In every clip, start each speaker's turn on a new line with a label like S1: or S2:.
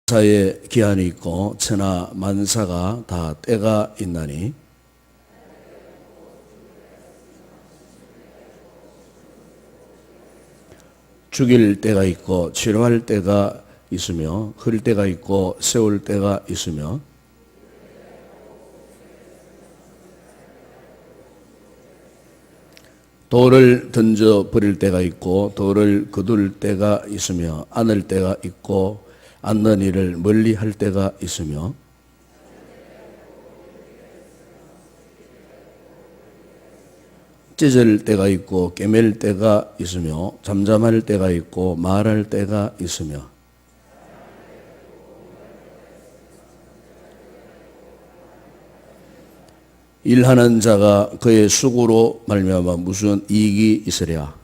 S1: 사에 기한이 있고 천하 만사가 다 때가 있나니 죽일 때가 있고 치료할 때가 있으며 흘 때가 있고 세울 때가 있으며 돌을 던져 버릴 때가 있고 돌을 거둘 때가 있으며 안을 때가 있고 안는 일을 멀리 할 때가 있으며 찢을 때가 있고 깨맬 때가 있으며 잠잠할 때가 있고 말할 때가 있으며 일하는 자가 그의 수고로 말미암아 무슨 이익이 있으랴.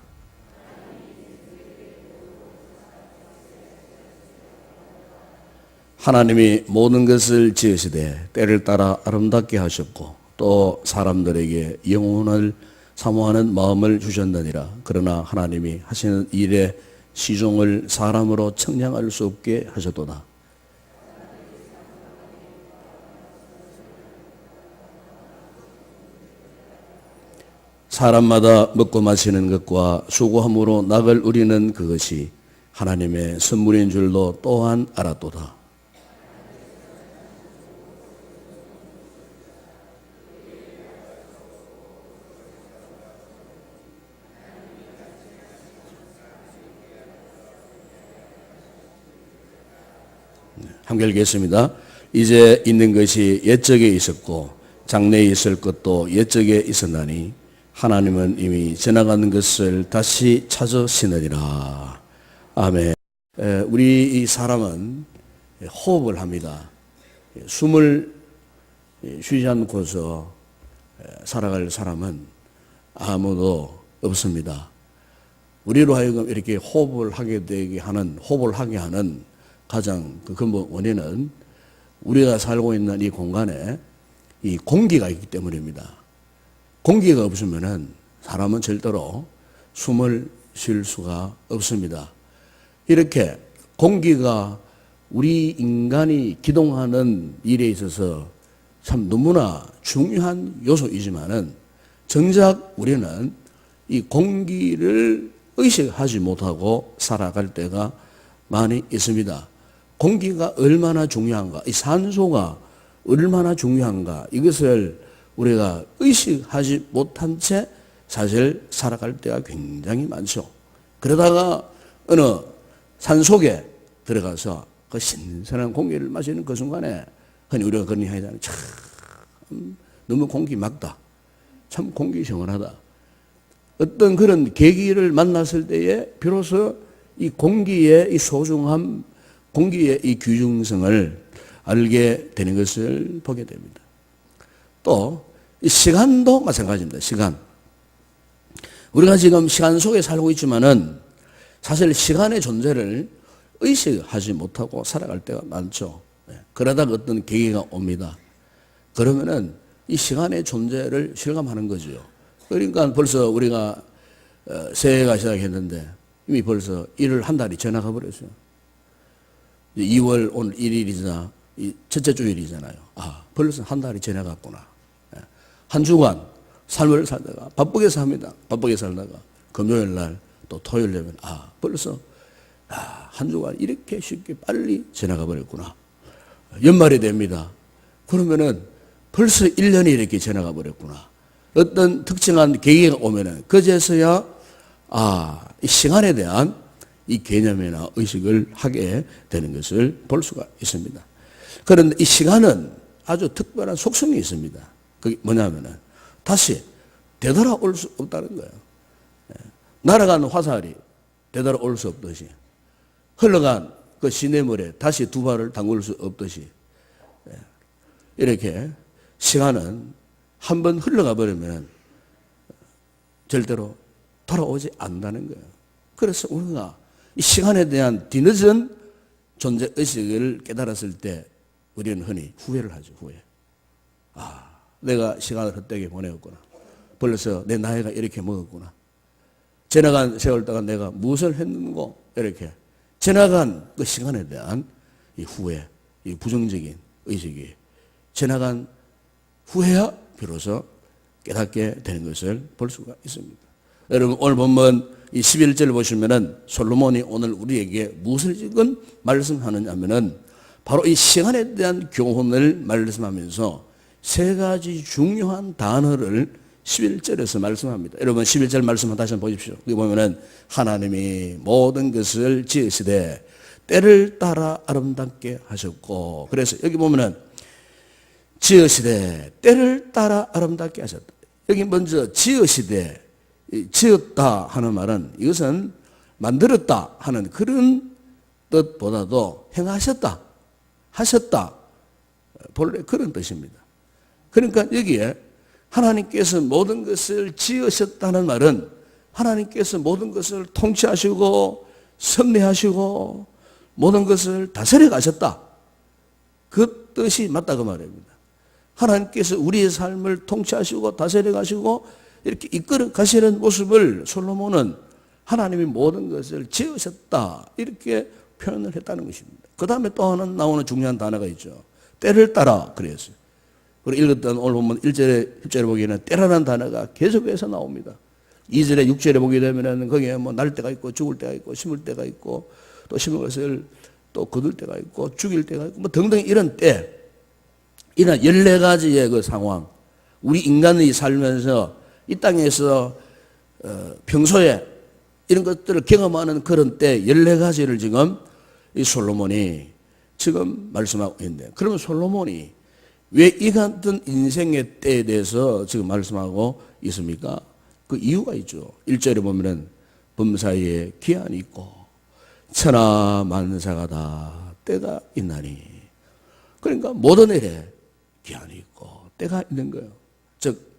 S1: 하나님이 모든 것을 지으시되 때를 따라 아름답게 하셨고 또 사람들에게 영혼을 사모하는 마음을 주셨느니라. 그러나 하나님이 하시는 일의 시종을 사람으로 측량할 수 없게 하셨도다. 사람마다 먹고 마시는 것과 수고함으로 낙을 우리는 그것이 하나님의 선물인 줄도 또한 알았도다. 함께 읽겠습니다. 이제 있는 것이 옛적에 있었고 장래에 있을 것도 옛적에 있었나니 하나님은 이미 지나가는 것을 다시 찾으시느니라. 아멘. 우리 이 사람은 호흡을 합니다. 숨을 쉬지 않고서 살아갈 사람은 아무도 없습니다. 우리로 하여금 이렇게 호흡을 하게 하는 가장 그 근본 원인은 우리가 살고 있는 이 공간에 이 공기가 있기 때문입니다. 공기가 없으면은 사람은 절대로 숨을 쉴 수가 없습니다. 이렇게 공기가 우리 인간이 기동하는 일에 있어서 참 너무나 중요한 요소이지만은 정작 우리는 이 공기를 의식하지 못하고 살아갈 때가 많이 있습니다. 공기가 얼마나 중요한가, 이 산소가 얼마나 중요한가, 이것을 우리가 의식하지 못한 채 사실 살아갈 때가 굉장히 많죠. 그러다가 어느 산속에 들어가서 그 신선한 공기를 마시는 그 순간에 흔히 우리가 그런 얘기 하잖아요. 참 너무 공기 맑다. 참 공기 시원하다. 어떤 그런 계기를 만났을 때에 비로소 이 공기의 이 소중함, 공기의 이 귀중성을 알게 되는 것을 보게 됩니다. 또 이 시간도 마찬가지입니다. 시간. 우리가 지금 시간 속에 살고 있지만은 사실 시간의 존재를 의식하지 못하고 살아갈 때가 많죠. 그러다가 어떤 계기가 옵니다. 그러면은 이 시간의 존재를 실감하는 거죠. 그러니까 벌써 우리가 새해가 시작했는데 이미 벌써 1월 한 달이 지나가 버렸어요. 2월 오늘 1일이잖아. 첫째 주일이잖아요. 아, 벌써 한 달이 지나갔구나. 한 주간 삶을 살다가 바쁘게 삽니다. 바쁘게 살다가 금요일 날 또 토요일 되면 벌써 한 주간 이렇게 쉽게 빨리 지나가 버렸구나. 연말이 됩니다. 그러면은 벌써 1년이 이렇게 지나가 버렸구나. 어떤 특정한 계기가 오면은 그제서야 이 시간에 대한 이 개념이나 의식을 하게 되는 것을 볼 수가 있습니다. 그런데 이 시간은 아주 특별한 속성이 있습니다. 그게 뭐냐면은 다시 되돌아올 수 없다는 거예요. 날아간 화살이 되돌아올 수 없듯이 흘러간 그 시냇물에 다시 두 발을 담글 수 없듯이 이렇게 시간은 한번 흘러가 버리면 절대로 돌아오지 않는다는 거예요. 그래서 우리가 이 시간에 대한 뒤늦은 존재의식을 깨달았을 때 우리는 흔히 후회를 하죠. 후회. 내가 시간을 헛되게 보내었구나. 벌써 내 나이가 이렇게 먹었구나. 지나간 세월 동안 내가 무엇을 했는고 이렇게 지나간 그 시간에 대한 이 후회, 이 부정적인 의식이 지나간 후에야 비로소 깨닫게 되는 것을 볼 수가 있습니다. 여러분 오늘 본문 이 11절을 보시면은 솔로몬이 오늘 우리에게 무엇을 지금 말씀하느냐 하면은 바로 이 시간에 대한 교훈을 말씀하면서 세 가지 중요한 단어를 11절에서 말씀합니다. 여러분 11절 말씀 다시 한번 보십시오. 여기 보면은 하나님이 모든 것을 지으시되 때를 따라 아름답게 하셨고, 그래서 여기 보면은 지으시되 때를 따라 아름답게 하셨다. 여기 먼저 지으시되, 지었다 하는 말은 이것은 만들었다 하는 그런 뜻보다도 행하셨다, 하셨다, 본래 그런 뜻입니다. 그러니까 여기에 하나님께서 모든 것을 지으셨다는 말은 하나님께서 모든 것을 통치하시고 섭리하시고 모든 것을 다스려 가셨다, 그 뜻이 맞다 그 말입니다. 하나님께서 우리의 삶을 통치하시고 다스려 가시고 이렇게 이끌어 가시는 모습을 솔로몬은 하나님이 모든 것을 지으셨다 이렇게 표현을 했다는 것입니다. 그 다음에 또 하나 나오는 중요한 단어가 있죠. 때를 따라 그랬어요. 우리 읽었던 오늘 보면 1절에 10절에 보기에는 때라는 단어가 계속해서 나옵니다. 2절에 6절에 보게 되면은 거기에 뭐 날 때가 있고 죽을 때가 있고 심을 때가 있고 또 심은 것을 또 거둘 때가 있고 죽일 때가 있고 뭐 등등 이런 때, 이런 14가지의 그 상황, 우리 인간이 살면서 이 땅에서 평소에 이런 것들을 경험하는 그런 때 14가지를 지금 이 솔로몬이 지금 말씀하고 있는데, 그러면 솔로몬이 왜 이 같은 인생의 때에 대해서 지금 말씀하고 있습니까? 그 이유가 있죠. 1절에 보면은 범사에 기한이 있고 천하만사가 다 때가 있나니, 그러니까 모든 일에 기한이 있고 때가 있는 거예요. 즉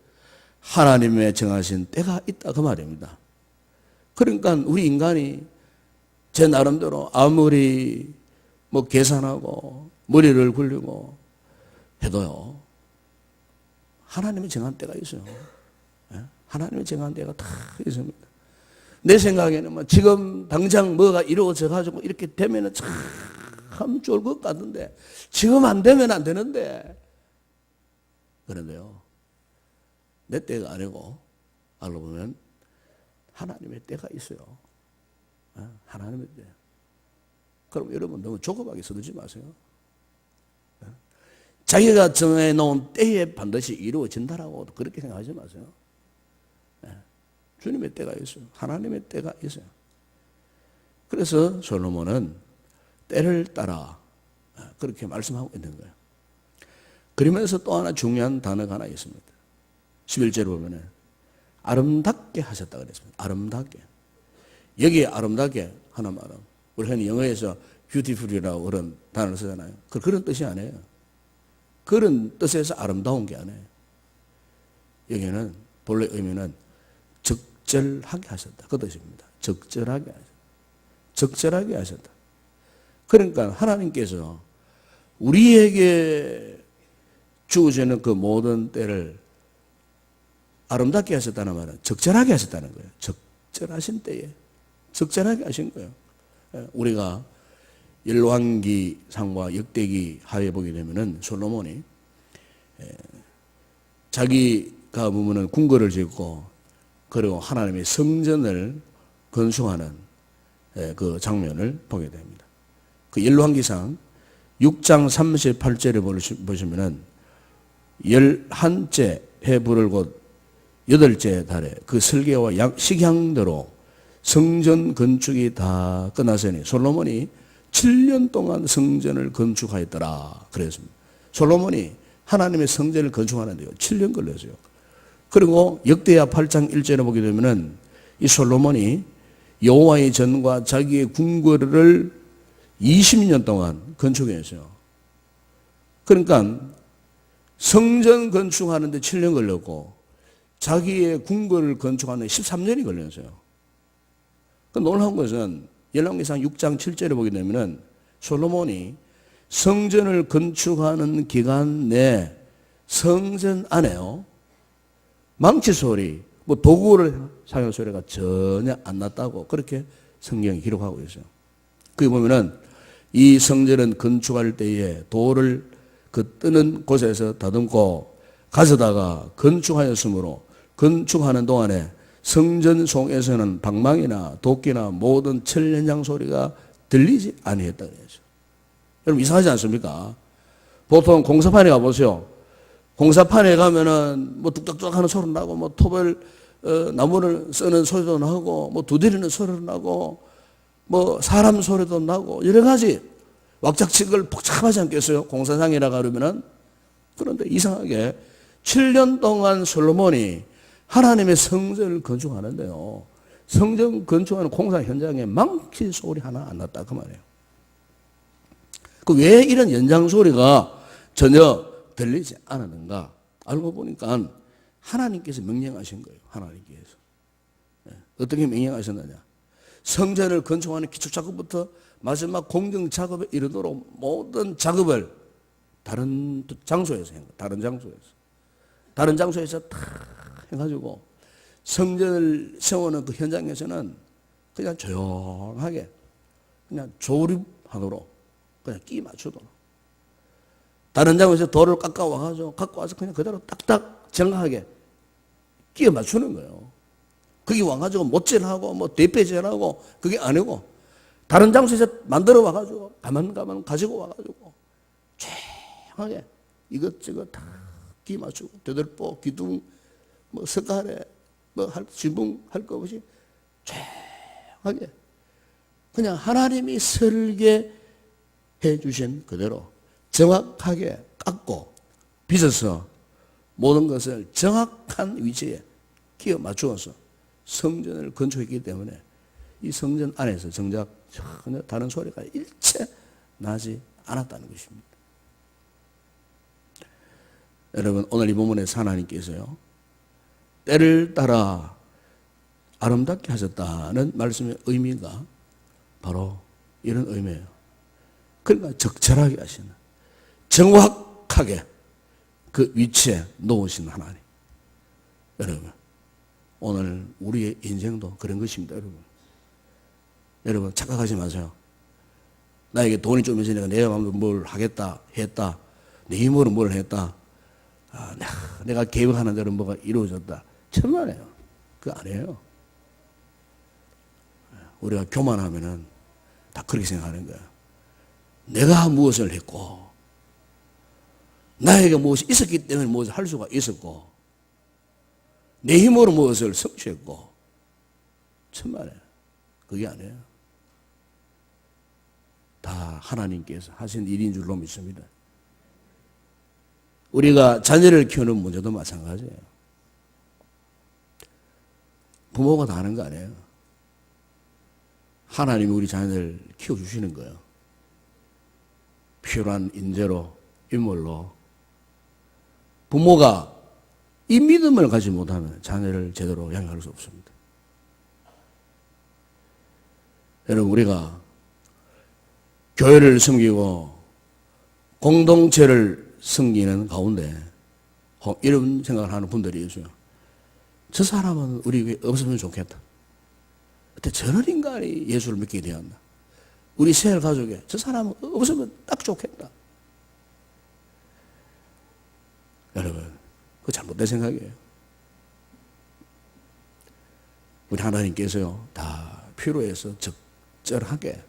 S1: 하나님의 정하신 때가 있다 그 말입니다. 그러니까 우리 인간이 제 나름대로 아무리 뭐 계산하고 머리를 굴리고 해도요, 하나님이 정한 때가 있어요. 하나님이 정한 때가 다 있습니다. 내 생각에는 뭐 지금 당장 뭐가 이루어져 가지고 이렇게 되면은 참 좋을 것 같은데 지금 안 되면 안 되는데, 그런데요 내 때가 아니고 알고 보면 하나님의 때가 있어요. 하나님의 때. 그럼 여러분 너무 조급하게 서두지 마세요. 자기가 정해놓은 때에 반드시 이루어진다라고 그렇게 생각하지 마세요. 주님의 때가 있어요. 하나님의 때가 있어요. 그래서 솔로몬은 때를 따라 그렇게 말씀하고 있는 거예요. 그러면서 또 하나 중요한 단어가 하나 있습니다. 11절에 보면 아름답게 하셨다 그랬습니다. 아름답게. 여기에 아름답게 하는 말은 우리 흔히 영어에서 beautiful이라고 그런 단어를 쓰잖아요. 그런 뜻이 아니에요. 그런 뜻에서 아름다운 게 아니에요. 여기는 본래 의미는 적절하게 하셨다 그 뜻입니다. 적절하게 하셨다. 적절하게 하셨다. 그러니까 하나님께서 우리에게 주어지는 그 모든 때를 아름답게 하셨다는 말은 적절하게 하셨다는 거예요. 적절하신 때에 적절하게 하신 거예요. 우리가 열왕기상과 역대기 하에 보게 되면은 솔로몬이 자기가 보면은 궁궐을 짓고 그리고 하나님의 성전을 건축하는 그 장면을 보게 됩니다. 그 열왕기상 6장 38절에 보시면은 11째 해불을 곧 8째 달에 그 설계와 식향대로 성전 건축이 다 끝났으니 솔로몬이 7년 동안 성전을 건축하였더라 그랬습니다. 솔로몬이 하나님의 성전을 건축하는데요 7년 걸렸어요. 그리고 역대하 8장 1절에 보게 되면은 이 솔로몬이 여호와의 전과 자기의 궁궐을 20년 동안 건축했어요. 그러니까 성전 건축하는데 7년 걸렸고 자기의 궁궐을 건축하는데 13년이 걸렸어요. 그 놀라운 것은 열왕기상 6장 7절에 보게 되면은 솔로몬이 성전을 건축하는 기간 내 성전 안에요 망치 소리, 뭐 도구를 사용한 소리가 전혀 안 났다고 그렇게 성경이 기록하고 있어요. 거기 보면은 이 성전은 건축할 때에 돌을 그 뜨는 곳에서 다듬고 가져다가 건축하였으므로 건축하는 동안에 성전 속에서는 방망이나 도끼나 모든 철연장 소리가 들리지 아니했다 그랬죠. 여러분 이상하지 않습니까? 보통 공사판에 가보세요. 공사판에 가면은 뭐 뚝딱뚝딱 하는 소리 나고 뭐 톱을 나무를 쓰는 소리도 나고 뭐 두드리는 소리도 나고 뭐 사람 소리도 나고 여러 가지 왁작지껄 복잡하지 않겠어요? 공사장이라 그러면은. 그런데 이상하게 7년 동안 솔로몬이 하나님의 성전을 건축하는데요. 성전 건축하는 공사 현장에 망치 소리 하나 안 났다 그 말이에요. 그 왜 이런 연장 소리가 전혀 들리지 않았는가? 알고 보니까 하나님께서 명령하신 거예요. 하나님께서. 어떻게 명령하셨느냐? 성전을 건축하는 기초 작업부터 마지막 공정 작업에 이르도록 모든 작업을 다른 장소에서 한 거예요. 다른 장소에서 다 해가지고 성전을 세우는 그 현장에서는 그냥 조용하게 그냥 조립하도록 그냥 끼 맞추도록 다른 장소에서 돌을 깎아와가지고 갖고 와서 그냥 그대로 딱딱 정확하게 끼워 맞추는 거예요. 그게 와가지고 못질하고 뭐 대패질하고 그게 아니고 다른 장소에서 만들어 와가지고 가만 가지고 와가지고 조용하게 이것저것 다 끼 맞추고 되돌보 기둥 뭐 석가래 뭐 지붕 할 거 없이 조용하게 그냥 하나님이 설계해 주신 그대로 정확하게 깎고 빚어서 모든 것을 정확한 위치에 끼워 맞추어서 성전을 건축했기 때문에 이 성전 안에서 정작 전혀 다른 소리가 일체 나지 않았다는 것입니다. 여러분 오늘 이 본문에서 하나님께서요 때를 따라 아름답게 하셨다는 말씀의 의미가 바로 이런 의미예요. 그러니까 적절하게 하시는 정확하게 그 위치에 놓으신 하나님. 여러분 오늘 우리의 인생도 그런 것입니다. 여러분 착각하지 마세요. 나에게 돈이 좀 있으니까 내가 마음대로 뭘 하겠다 했다 내 힘으로 뭘 했다 내가 계획하는 대로 뭐가 이루어졌다 천만에요. 그거 아니에요. 우리가 교만하면은 다 그렇게 생각하는 거예요. 내가 무엇을 했고 나에게 무엇이 있었기 때문에 무엇을 할 수가 있었고 내 힘으로 무엇을 성취했고 천만에 그게 아니에요. 다 하나님께서 하신 일인 줄로 믿습니다. 우리가 자녀를 키우는 문제도 마찬가지예요. 부모가 다 하는 거 아니에요. 하나님이 우리 자녀를 키워주시는 거예요. 필요한 인재로 인물로 부모가 이 믿음을 가지 못하면 자녀를 제대로 양육할 수 없습니다. 여러분 우리가 교회를 섬기고 공동체를 섬기는 가운데 이런 생각을 하는 분들이 있어요. 저 사람은 우리 교회에 없으면 좋겠다. 그때 저런 인간이 예수를 믿게 되었나. 우리 세일 가족에 저 사람은 없으면 딱 좋겠다. 여러분 그거 잘못된 생각이에요. 우리 하나님께서요 다 필요해서 적절하게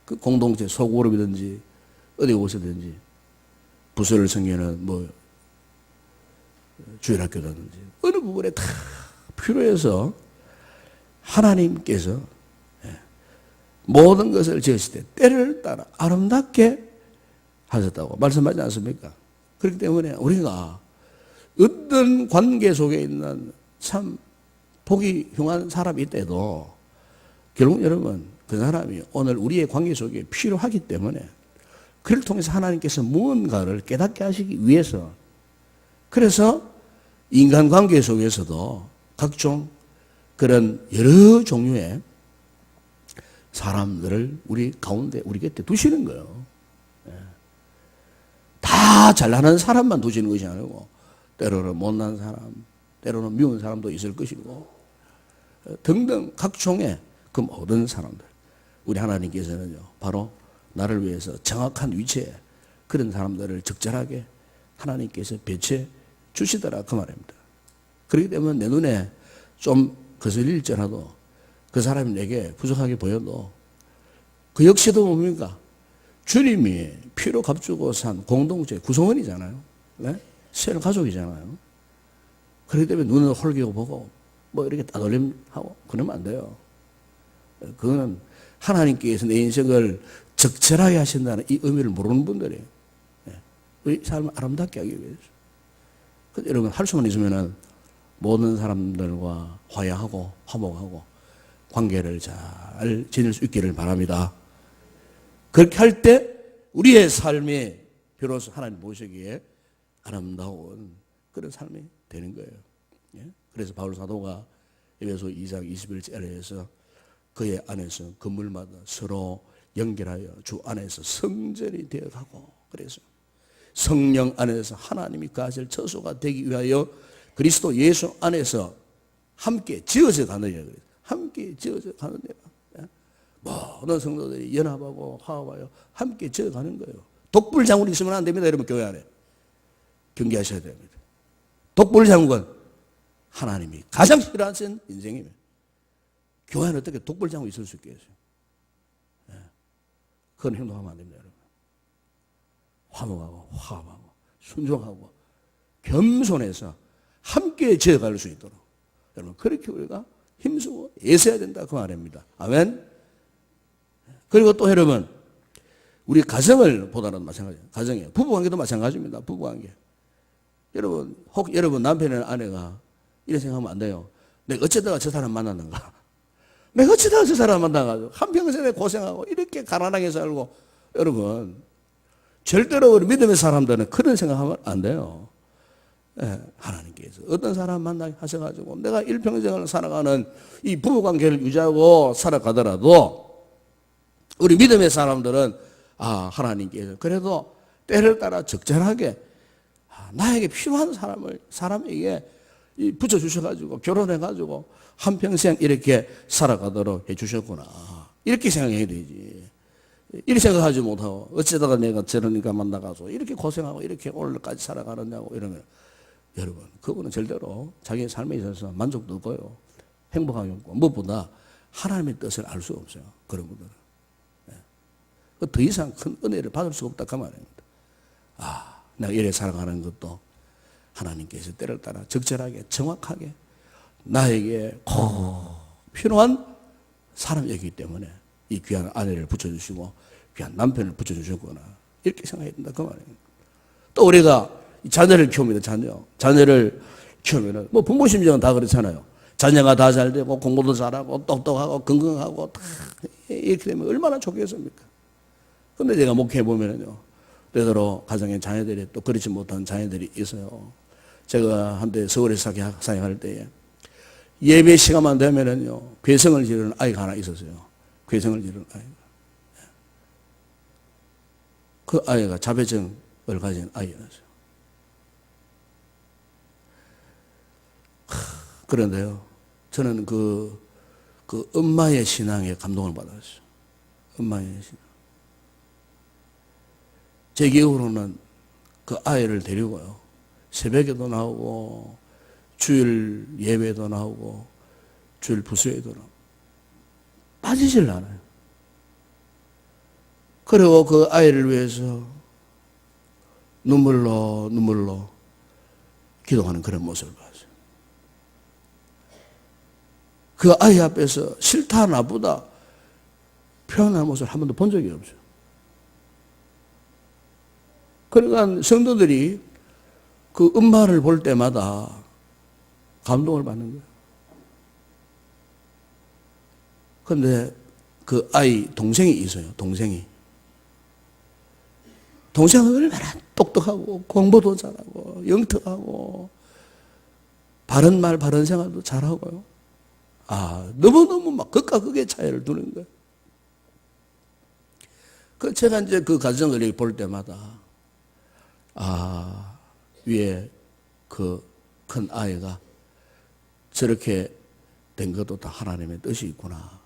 S1: 그 공동체 소그룹이든지 어디 곳이든지 부서를 섬기는 뭐 주일학교라든지 어느 부분에 다 필요해서 하나님께서 모든 것을 지으실 때 때를 따라 아름답게 하셨다고 말씀하지 않습니까? 그렇기 때문에 우리가 어떤 관계 속에 있는 참 보기 흉한 사람이 있대도 결국 여러분 그 사람이 오늘 우리의 관계 속에 필요하기 때문에 그를 통해서 하나님께서 무언가를 깨닫게 하시기 위해서 그래서 인간관계 속에서도 각종 그런 여러 종류의 사람들을 우리 가운데 우리 곁에 두시는 거예요. 다 잘나는 사람만 두시는 것이 아니고 때로는 못난 사람, 때로는 미운 사람도 있을 것이고 등등 각종의 그 모든 사람들 우리 하나님께서는요, 바로 나를 위해서 정확한 위치에 그런 사람들을 적절하게 하나님께서 배치해 주시더라 그 말입니다. 그렇기 때문에 내 눈에 좀 거슬릴지라도 그 사람이 내게 부족하게 보여도 그 역시도 뭡니까? 주님이 피로 값주고 산 공동체 구성원이잖아요. 네? 셀 가족이잖아요. 그렇기 때문에 눈을 홀기고 보고 뭐 이렇게 따돌림하고 그러면 안 돼요. 그거는 하나님께서 내 인생을 적절하게 하신다는 이 의미를 모르는 분들이에요. 우리 삶을 아름답게 하기 위해서. 여러분 할 수만 있으면은 모든 사람들과 화해하고 화목하고 관계를 잘 지낼 수 있기를 바랍니다. 그렇게 할 때 우리의 삶이 비로소 하나님 보시기에 아름다운 그런 삶이 되는 거예요. 그래서 바울 사도가 에베소 2장 21절에서 그의 안에서 건물마다 서로 연결하여 주 안에서 성전이 되어가고, 그래서 성령 안에서 하나님이 거하실 처소가 되기 위하여 그리스도 예수 안에서 함께 지어져 가느니라. 함께 지어져 가느니라. 모든 성도들이 연합하고 화합하여 함께 지어가는 거예요. 독불장군이 있으면 안 됩니다. 여러분 교회 안에 경계하셔야 됩니다. 독불장군 하나님이 가장 싫어하시는 인생이면 교회 안에 어떻게 독불장군이 있을 수 있겠어요? 그건 행동하면 안 됩니다. 여러분. 화목하고 화합하고 순종하고 겸손해서 함께 지어갈 수 있도록 여러분 그렇게 우리가 힘쓰고 애써야 된다 그 말입니다. 아멘. 그리고 또 여러분 우리 가정을 보다는 마찬가지예요. 가정이에요. 부부관계도 마찬가지입니다. 부부관계. 여러분 혹 여러분 남편이나 아내가 이런 생각하면 안 돼요. 내가 어쩌다가 저 사람 만났는가? 내가 어쩌다가 저 사람 만나가지고 한평생에 고생하고 이렇게 가난하게 살고. 여러분 절대로 우리 믿음의 사람들은 그런 생각하면 안 돼요. 하나님께서 어떤 사람 만나게 하셔가지고 내가 일평생을 살아가는 이 부부관계를 유지하고 살아가더라도 우리 믿음의 사람들은 하나님께서 그래도 때를 따라 적절하게 나에게 필요한 사람에게 붙여주셔가지고 결혼해가지고 한평생 이렇게 살아가도록 해주셨구나. 이렇게 생각해야 되지. 이렇게 생각하지 못하고 어쩌다가 내가 저러니까 만나가지고 이렇게 고생하고 이렇게 오늘까지 살아가느냐고 이러면 여러분 그분은 절대로 자기의 삶에 있어서 만족도 없고요. 행복하게 없고 무엇보다 하나님의 뜻을 알 수 없어요. 그런 분들은. 더 이상 큰 은혜를 받을 수가 없다 그 말입니다. 내가 이래 살아가는 것도 하나님께서 때를 따라 적절하게 정확하게 나에게 꼭 필요한 사람이기 때문에 이 귀한 아내를 붙여주시고 귀한 남편을 붙여주셨구나 이렇게 생각해야 된다 그 말입니다. 또 우리가 자녀를 키웁니다. 자녀를 키우면은 뭐 부모 심정은 다 그렇잖아요. 자녀가 다 잘 되고 공부도 잘하고 똑똑하고 건강하고 다 이렇게 되면 얼마나 좋겠습니까? 근데 제가 목회해 보면은요 때때로 가정에 자녀들이 또 그렇지 못한 자녀들이 있어요. 제가 한때 서울에서 사역할 때에 예배 시간만 되면은요 괴성을 지르는 아이가 하나 있었어요. 괴성을 지르는 아이가. 그 아이가 자폐증을 가진 아이였어요. 그런데요 저는 그 엄마의 신앙에 감동을 받았어요. 엄마의 신앙. 제 기억으로는 그 아이를 데리고요 새벽에도 나오고 주일 예배도 나오고 주일 부수에도 나오고 빠지질 않아요. 그리고 그 아이를 위해서 눈물로 기도하는 그런 모습을 봤어요. 그 아이 앞에서 싫다 나쁘다 표현하는 모습을 한 번도 본 적이 없어요. 그러니까 성도들이 그 엄마를 볼 때마다 감동을 받는 거예요. 그런데 그 아이 동생이 있어요. 동생은 얼마나 똑똑하고 공부도 잘하고 영특하고 바른 말 바른 생활도 잘하고요. 너무너무 막 극과 극의 차이를 두는 거예요. 제가 이제 그 가정을 볼 때마다 위에 그 큰 아이가 저렇게 된 것도 다 하나님의 뜻이 있구나.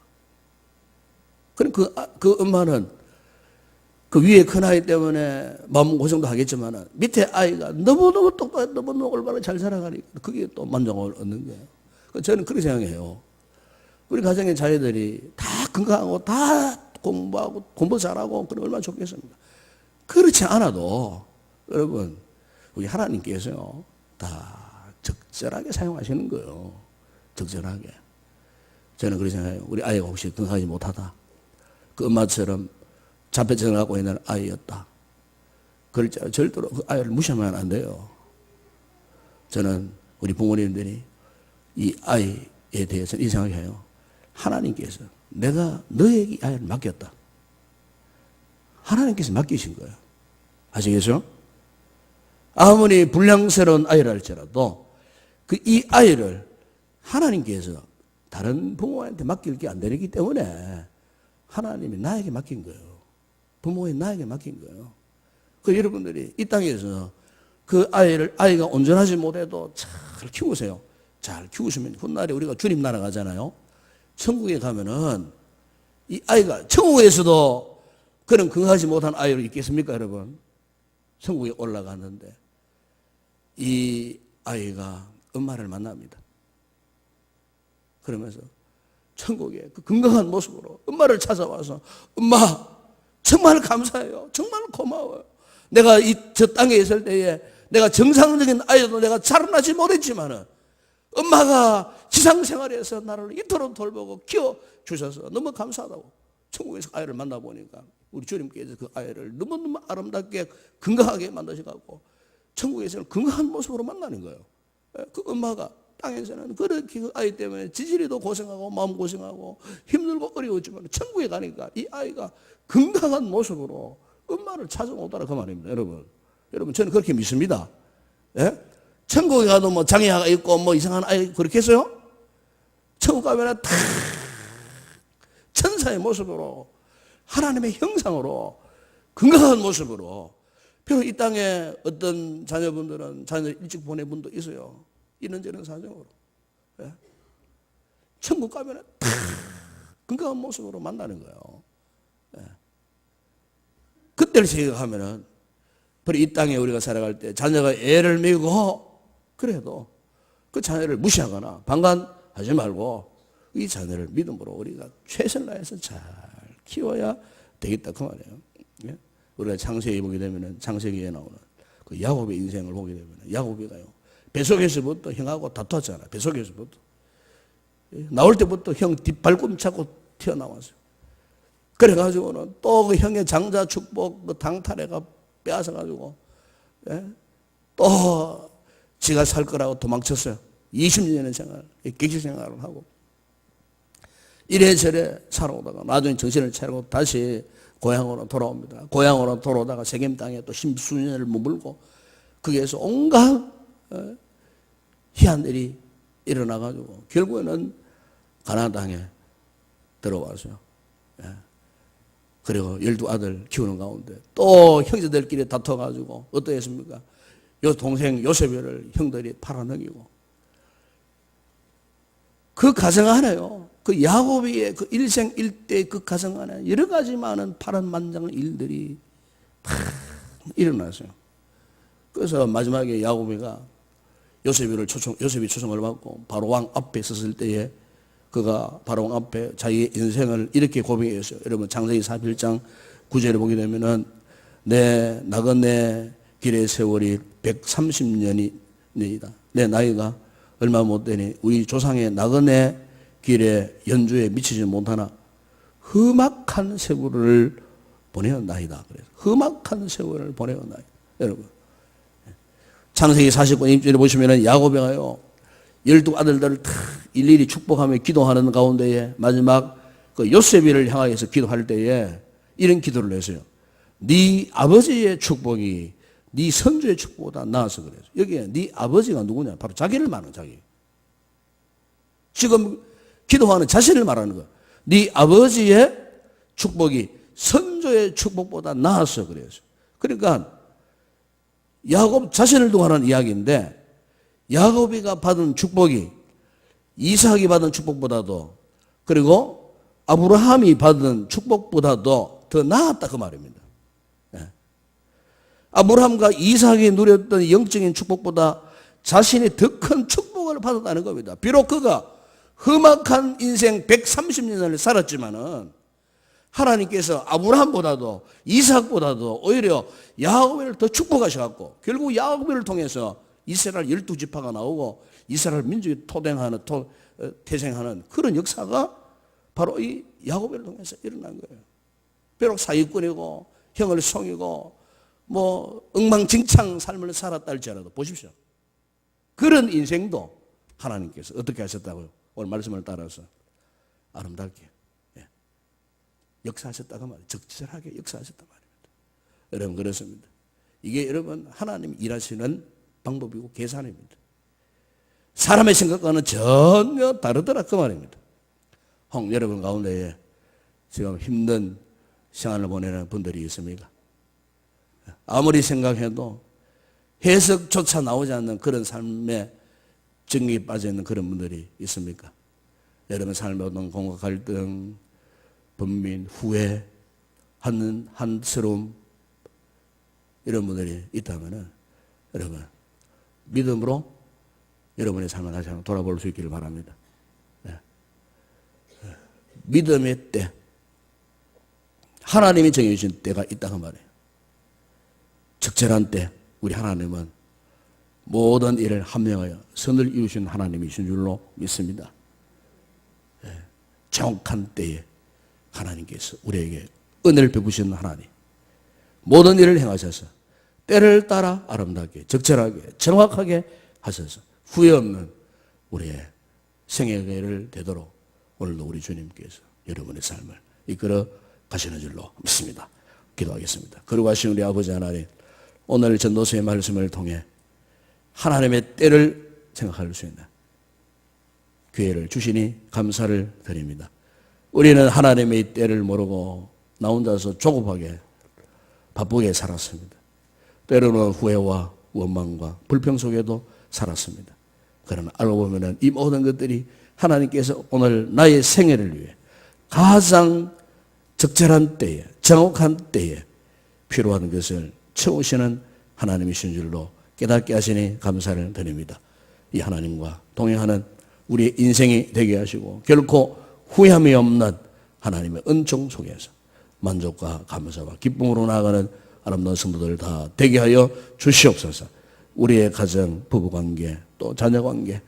S1: 그럼 그 엄마는 그 위에 큰 아이 때문에 마음 고생도 하겠지만 밑에 아이가 너무너무 똑바로 너무너무 올바로 잘 살아가니까 그게 또 만족을 얻는 거예요. 저는 그렇게 생각해요. 우리 가정의 자녀들이 다 건강하고 다 공부하고 공부 잘하고 그럼 얼마나 좋겠습니까? 그렇지 않아도 여러분 우리 하나님께서요 다 적절하게 사용하시는 거예요. 적절하게. 저는 그렇게 생각해요. 우리 아이가 혹시 건강하지 못하다. 그 엄마처럼 자폐증을 갖고 있는 아이였다. 그럴 때 절대로 그 아이를 무시하면 안 돼요. 저는 우리 부모님들이 이 아이에 대해서 이 생각해요. 하나님께서 내가 너에게 이 아이를 맡겼다. 하나님께서 맡기신 거예요. 아시겠죠? 아무리 불량스러운 아이라 할지라도 그 이 아이를 하나님께서 다른 부모한테 맡길 게 안 되기 때문에 하나님이 나에게 맡긴 거예요. 부모의 나에게 맡긴 거예요. 그 여러분들이 이 땅에서 그 아이가 온전하지 못해도 잘 키우세요. 잘 키우시면 훗날에 우리가 주님 나라 가잖아요. 천국에 가면은 이 아이가 천국에서도 그런 건강하지 못한 아이로 있겠습니까, 여러분? 천국에 올라갔는데 이 아이가 엄마를 만납니다. 그러면서 천국에 그 건강한 모습으로 엄마를 찾아와서 엄마 정말 감사해요. 정말 고마워요. 내가 저 땅에 있을 때에 내가 정상적인 아이도 내가 자라나지 못했지만은 엄마가 지상생활에서 나를 이토록 돌보고 키워주셔서 너무 감사하다고. 천국에서 아이를 만나보니까 우리 주님께서 그 아이를 너무너무 아름답게 건강하게 만드셔갖고 천국에서는 건강한 모습으로 만나는 거예요. 그 엄마가 땅에서는 그렇게 그 아이 때문에 지질이도 고생하고 마음 고생하고 힘들고 어려웠지만 천국에 가니까 이 아이가 건강한 모습으로 엄마를 찾아오더라 그 말입니다. 여러분 저는 그렇게 믿습니다. 예? 천국에 가도 뭐 장애아가 있고 뭐 이상한 아이 그렇겠어요? 천국 가면 다 천사의 모습으로 하나님의 형상으로 건강한 모습으로 비록 이 땅에 어떤 자녀분들은 자녀를 일찍 보낸 분도 있어요. 이런저런 사정으로. 예? 천국 가면 다 건강한 모습으로 만나는 거예요. 예. 그때를 생각하면은 이 땅에 우리가 살아갈 때 자녀가 애를 먹이고 그래도 그 자녀를 무시하거나 방관하지 말고 이 자녀를 믿음으로 우리가 최선을 다해서 잘 키워야 되겠다 그 말이에요. 예? 우리가 창세기 보게 되면은 창세기에 나오는 그 야곱의 인생을 보게 되면은 야곱이가요 뱃속에서부터 형하고 다투었잖아. 뱃속에서부터 나올 때부터 형 뒷발꿈 차고 튀어나왔어요. 그래가지고는 또 그 형의 장자 축복 그 당탈해가 빼앗아가지고 예? 또 지가 살 거라고 도망쳤어요. 20년의 생활, 객지 생활을 하고 이래저래 살아오다가 나중에 정신을 차리고 다시 고향으로 돌아옵니다. 고향으로 돌아오다가 세겜 땅에 또 십수년을 머물고 거기에서 온갖 희한 일이 일어나가지고 결국에는 가나안 땅에 들어와서요. 예. 그리고 12아들 키우는 가운데 또 형제들끼리 다퉈가지고 어떠했습니까? 요 동생 요셉을 형들이 팔아넘기고 그 가정 안에요. 그 야곱의 그 일생일대 그 가정 안에 여러 가지 많은 파란만장한 일들이 다 일어났어요. 그래서 마지막에 야곱이가 요셉이 초청을 받고 바로왕 앞에 섰을 때에 그가 바로왕 앞에 자기의 인생을 이렇게 고백했어요. 여러분 창세기 41장 9절에 보게 되면은 내 나그네 길의 세월이 130년이다. 내 나이가 얼마 못 되니 우리 조상의 나그네 길에 연주에 미치지 못하나 험악한 세월을 보내었나이다. 그래서 험악한 세월을 보내었나이다. 여러분 창세기 49장에 보시면은 야곱이가요 12아들들을 다 일일이 축복하며 기도하는 가운데에 마지막 그 요셉이를 향하여서 기도할 때에 이런 기도를 했어요. 네 아버지의 축복이 네 선조의 축복보다 나아서 그래서 여기에 네 아버지가 누구냐? 바로 자기를 말하는 자기. 지금 기도하는 자신을 말하는 거야. 네 아버지의 축복이 선조의 축복보다 나아서 그래서. 그러니까 야곱 자신을 두고 하는 이야기인데 야곱이가 받은 축복이 이삭이 받은 축복보다도 그리고 아브라함이 받은 축복보다도 더 나았다 그 말입니다. 예. 아브라함과 이삭이 누렸던 영적인 축복보다 자신이 더 큰 축복을 받았다는 겁니다. 비록 그가 험악한 인생 130년을 살았지만은 하나님께서 아브라함보다도 이삭보다도 오히려 야곱을 더 축복하셔갖고 결국 야곱을 통해서 이스라엘 12지파가 나오고 이스라엘 민족이 태생하는 그런 역사가 바로 이 야곱을 통해서 일어난 거예요. 비록 사기꾼이고 형을 속이고 뭐 엉망진창 삶을 살았다 할지라도 보십시오. 그런 인생도 하나님께서 어떻게 하셨다고요? 오늘 말씀을 따라서 아름답게 역사하셨다고 말이에요. 적절하게 역사하셨단 말입니다. 여러분 그렇습니다. 이게 여러분 하나님이 일하시는 방법이고 계산입니다. 사람의 생각과는 전혀 다르더라 그 말입니다. 혹 여러분 가운데에 지금 힘든 시간을 보내는 분들이 있습니까? 아무리 생각해도 해석조차 나오지 않는 그런 삶에 정리에 빠져 있는 그런 분들이 있습니까? 여러분 삶에 어떤 공과 갈등, 번민, 후회, 한스러움 이런 분들이 있다면 여러분 믿음으로 여러분의 삶을 다시 한번 돌아볼 수 있기를 바랍니다. 믿음의 때 하나님이 정해주신 때가 있다고 말해요. 적절한 때 우리 하나님은 모든 일을 합령하여 선을 이루신 하나님이신 줄로 믿습니다. 정확한 때에 하나님께서 우리에게 은혜를 베푸시는 하나님 모든 일을 행하셔서 때를 따라 아름답게 적절하게 정확하게 하셔서 후회 없는 우리의 생애를 되도록 오늘도 우리 주님께서 여러분의 삶을 이끌어 가시는 줄로 믿습니다. 기도하겠습니다. 거룩하신 우리 아버지 하나님 오늘 전도서의 말씀을 통해 하나님의 때를 생각할 수 있는 기회를 주시니 감사를 드립니다. 우리는 하나님의 때를 모르고 나 혼자서 조급하게 바쁘게 살았습니다. 때로는 후회와 원망과 불평 속에도 살았습니다. 그러나 알고 보면 이 모든 것들이 하나님께서 오늘 나의 생애를 위해 가장 적절한 때에 정확한 때에 필요한 것을 채우시는 하나님이신 줄로 깨닫게 하시니 감사를 드립니다. 이 하나님과 동행하는 우리의 인생이 되게 하시고 결코 후회함이 없는 하나님의 은총 속에서 만족과 감사와 기쁨으로 나아가는 아름다운 성도들 다 되게 하여 주시옵소서. 우리의 가정, 부부관계, 또 자녀관계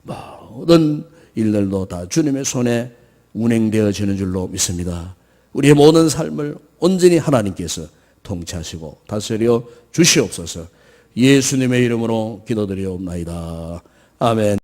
S1: 모든 일들도 다 주님의 손에 운행되어지는 줄로 믿습니다. 우리의 모든 삶을 온전히 하나님께서 통치하시고 다스려 주시옵소서. 예수님의 이름으로 기도드리옵나이다. 아멘.